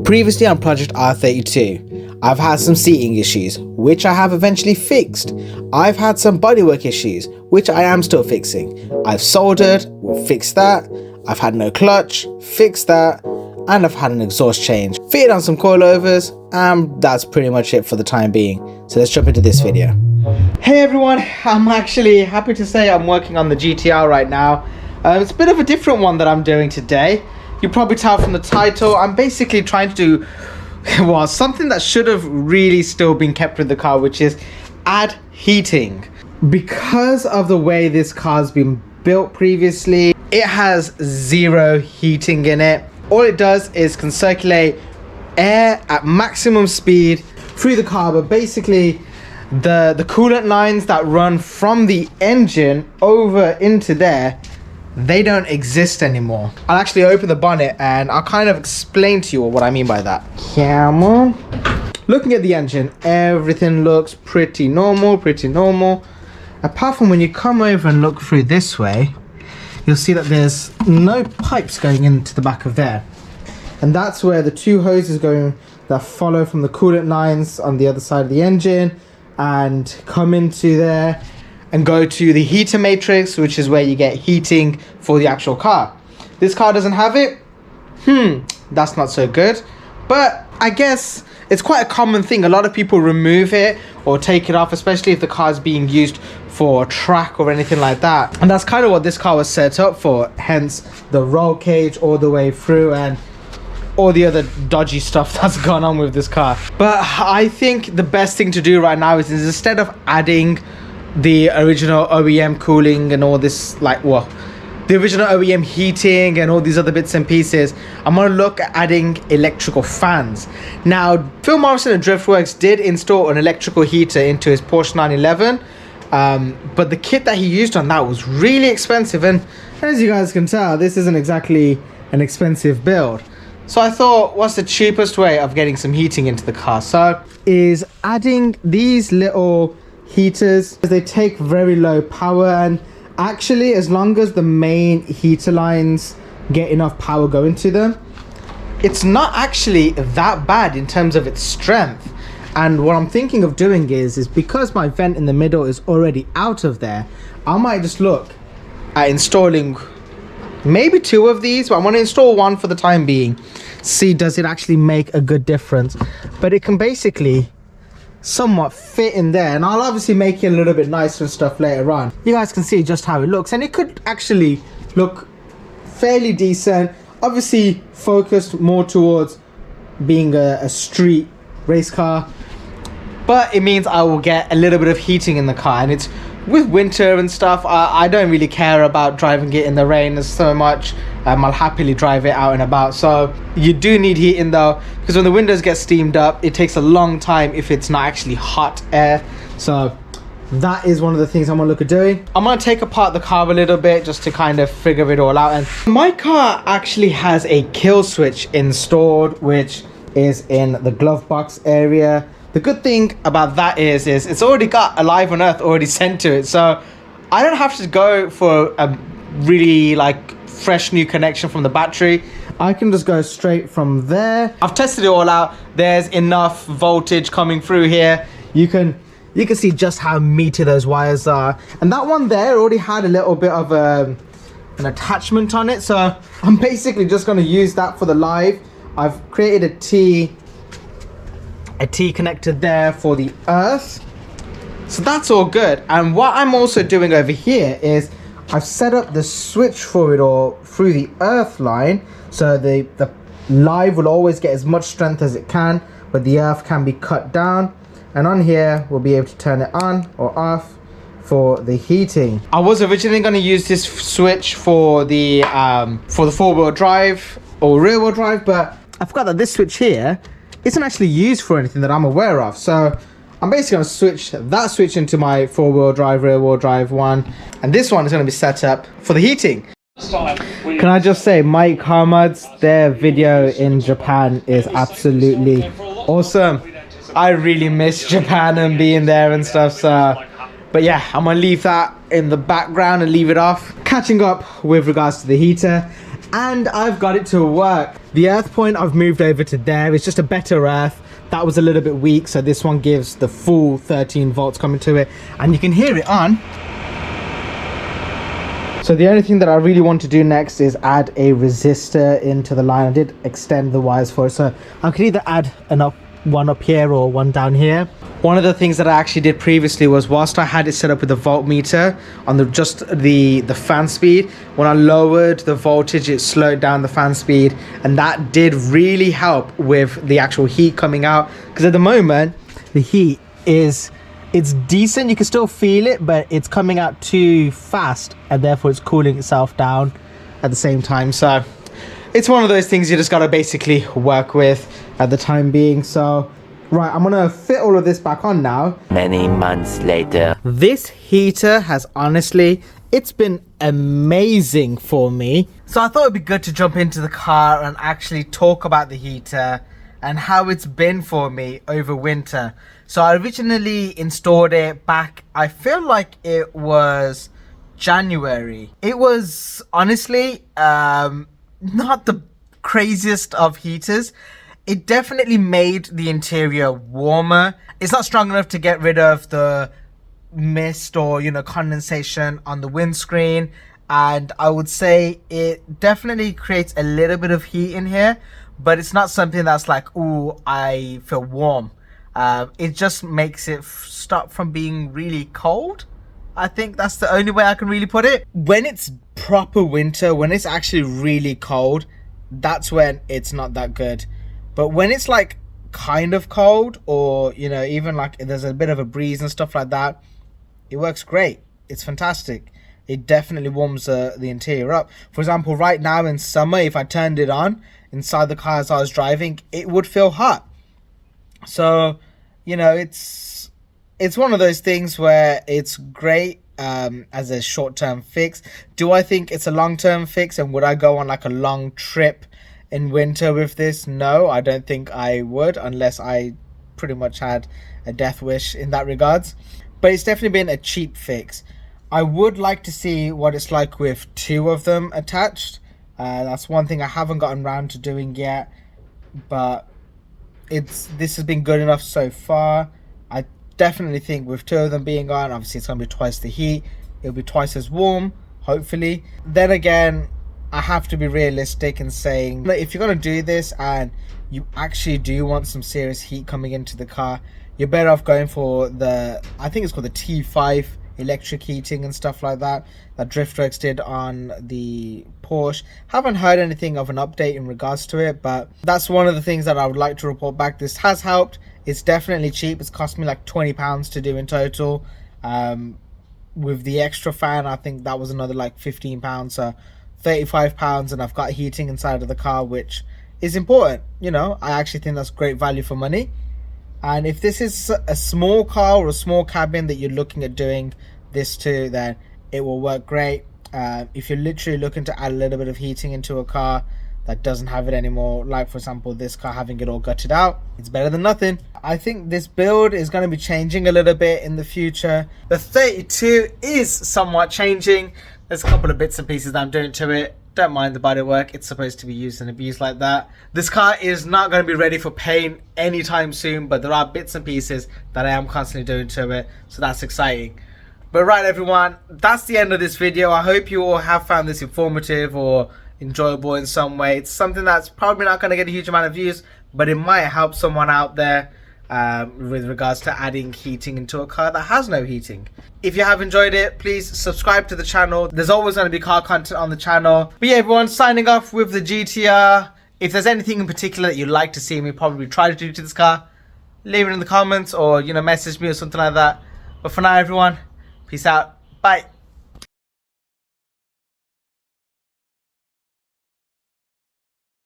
Previously on Project R32, I've had some seating issues, which I have eventually fixed. I've had some bodywork issues, which I am still fixing. I've soldered, fixed that. I've had no clutch, fixed that. And I've had an exhaust change, fitted on some coilovers, and that's pretty much it for the time being. So let's jump into this video. Hey everyone, I'm actually happy to say I'm working on the GTR right now. It's a bit of a different one that I'm doing today. You probably tell from the title, I'm basically trying to do, well, something that should have really still been kept with the car, which is add heating. Because of the way this car's been built previously, it has zero heating in it. All it does is can circulate air at maximum speed through the car, but basically the coolant lines that run from the engine over into there, they don't exist anymore. I'll actually open the bonnet and I'll kind of explain to you what I mean by that. Camera. Looking at the engine, everything looks pretty normal. Apart from when you come over and look through this way, you'll see that there's no pipes going into the back of there. And that's where the two hoses going that follow from the coolant lines on the other side of the engine and come into there and go to the heater matrix, which is where you get heating for the actual car. This car doesn't have it. That's not so good. But I guess it's quite a common thing. A lot of people remove it or take it off, especially if the car is being used for track or anything like that. And that's kind of what this car was set up for, hence the roll cage all the way through and all the other dodgy stuff that's gone on with this car. But I think the best thing to do right now is instead of adding the original OEM cooling and all this, the original OEM heating and all these other bits and pieces, I'm going to look at adding electrical fans. Now, Phil Morrison at Driftworks did install an electrical heater into his Porsche 911, but the kit that he used on that was really expensive, and as you guys can tell, this isn't exactly an expensive build. So I thought, what's the cheapest way of getting some heating into the car? So is adding these little heaters. They take very low power, and actually as long as the main heater lines get enough power going to them, it's not actually that bad in terms of its strength. And what I'm thinking of doing is because my vent in the middle is already out of there, I might just look at installing maybe two of these, but I'm going to install one for the time being, see does it actually make a good difference. But it can basically somewhat fit in there, and I'll obviously make it a little bit nicer and stuff later on. You guys can see just how it looks, and it could actually look fairly decent, obviously focused more towards being a street race car, but it means I will get a little bit of heating in the car. And it's with winter and stuff, I don't really care about driving it in the rain so much. I'll happily drive it out and about. So you do need heating though, because when the windows get steamed up, it takes a long time if it's not actually hot air. So that is one of the things I'm gonna look at doing. I'm gonna take apart the car a little bit just to kind of figure it all out. And my car actually has a kill switch installed, which is in the glove box area. The good thing about that is it's already got Alive on Earth already sent to it, so I don't have to go for a really fresh new connection from the battery. I can just go straight from there. I've tested it all out. There's enough voltage coming through here. You can see just how meaty those wires are, and that one there already had a little bit of an attachment on it, so I'm basically just going to use that for the live. I've created a T connector there for the earth, so that's all good. And what I'm also doing over here is I've set up the switch for it all through the earth line, so the live will always get as much strength as it can, but the earth can be cut down, and on here we'll be able to turn it on or off for the heating. I was originally going to use this switch for the four-wheel drive or rear-wheel drive, but I forgot that this switch here isn't actually used for anything that I'm aware of. So I'm basically going to switch that switch into my four-wheel drive, rear-wheel drive one, and this one is going to be set up for the heating. Can I just say, Mike Hamad's, their video in Japan is absolutely awesome. I really miss Japan and being there and stuff, so but yeah, I'm gonna leave that in the background and leave it off. Catching up with regards to the heater, and I've got it to work. The earth point I've moved over to there. It's just a better earth. That was a little bit weak, so this one gives the full 13 volts coming to it, and you can hear it on. So the only thing that I really want to do next is add a resistor into the line. I did extend the wires for it, so I could either add one up here or one down here. One of the things that I actually did previously was, whilst I had it set up with the voltmeter on the fan speed, when I lowered the voltage, it slowed down the fan speed, and that did really help with the actual heat coming out. Because at the moment, the heat it's decent, you can still feel it, but it's coming out too fast, and therefore it's cooling itself down at the same time. So it's one of those things you just got to basically work with at the time being. So right, I'm gonna fit all of this back on now. Many months later. This heater has honestly, it's been amazing for me. So I thought it'd be good to jump into the car and actually talk about the heater and how it's been for me over winter. So I originally installed it back, I feel like it was January. It was honestly not the craziest of heaters. It definitely made the interior warmer. It's not strong enough to get rid of the mist or, you know, condensation on the windscreen. And I would say it definitely creates a little bit of heat in here, but it's not something that's like, ooh, I feel warm. It just makes it stop from being really cold. I think that's the only way I can really put it. When it's proper winter, when it's actually really cold, that's when it's not that good. But when it's like kind of cold, or, you know, even like there's a bit of a breeze and stuff like that, it works great. It's fantastic. It definitely warms the interior up. For example, right now in summer, if I turned it on inside the car as I was driving, it would feel hot. So, you know, it's one of those things where it's great as a short-term fix. Do I think it's a long-term fix, and would I go on like a long trip in winter with this? No, I don't think I would, unless I pretty much had a death wish in that regards. But it's definitely been a cheap fix. I would like to see what it's like with two of them attached. That's one thing I haven't gotten around to doing yet, but this has been good enough so far. I definitely think with two of them being on, obviously it's going to be twice the heat. It'll be twice as warm, hopefully. Then again, I have to be realistic in saying that if you're going to do this and you actually do want some serious heat coming into the car, you're better off going for I think it's called the T5 electric heating and stuff like that Driftworks did on the Porsche. Haven't heard anything of an update in regards to it, but that's one of the things that I would like to report back. This has helped. It's definitely cheap. It's cost me like £20 to do in total. With the extra fan, I think that was another like £15, so £35, and I've got heating inside of the car, which is important. You know, I actually think that's great value for money. And if this is a small car or a small cabin that you're looking at doing this to, then it will work great. If you're literally looking to add a little bit of heating into a car that doesn't have it anymore, like for example this car having it all gutted out, it's better than nothing. I think this build is going to be changing a little bit in the future. The 32 is somewhat changing. There's a couple of bits and pieces that I'm doing to it. Don't mind the bodywork, it's supposed to be used and abused like that. This car is not going to be ready for paint anytime soon, but there are bits and pieces that I am constantly doing to it, so that's exciting. But right everyone, that's the end of this video. I hope you all have found this informative or enjoyable in some way. It's something that's probably not going to get a huge amount of views, but it might help someone out there with regards to adding heating into a car that has no heating. If you have enjoyed it, please subscribe to the channel. There's always going to be car content on the channel. But yeah everyone, signing off with the GTR. If there's anything in particular that you'd like to see me probably try to do to this car, leave it in the comments, or, you know, message me or something like that. But for now everyone, peace out, bye.